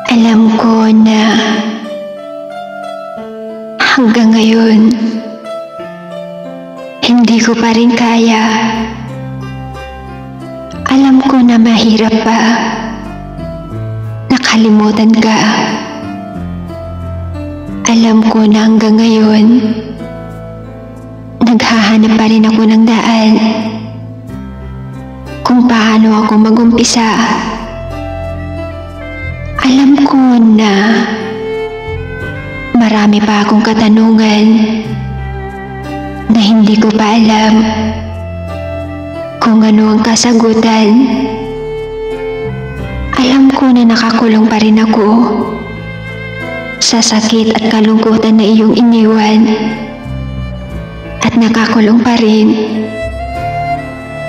Alam ko na hanggang ngayon, hindi ko pa rin kaya. Alam ko na mahirap pa. Nakalimutan ka. Alam ko na hanggang ngayon, naghahanap pa rin ako ng daan kung paano ako mag-umpisa. Alam ko na marami pa akong katanungan na hindi ko pa alam kung ano ang kasagutan. Alam ko na nakakulong pa rin ako sa sakit at kalungkutan na iyong iniwan, at nakakulong pa rin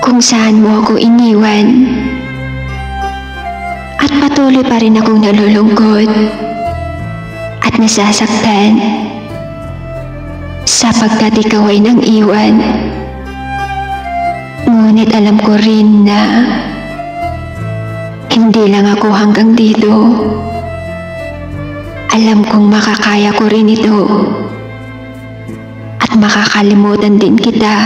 kung saan mo ako iniwan. At patuloy pa rin akong nalulungkot at nasasaktan sapagkat ikaw ay nang iwan. Ngunit alam ko rin na hindi lang ako hanggang dito. Alam kong makakaya ko rin ito at makakalimutan din kita.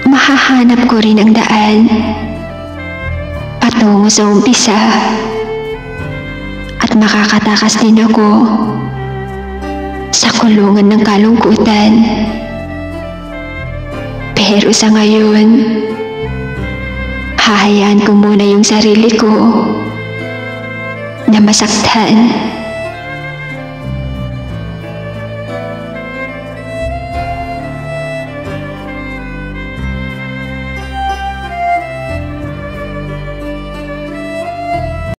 Mahahanap ko rin ang daan patungo sa umpisa at makakatakas din ako sa kulungan ng kalungkutan. Pero sa ngayon, hahayaan ko muna yung sarili ko na masaktan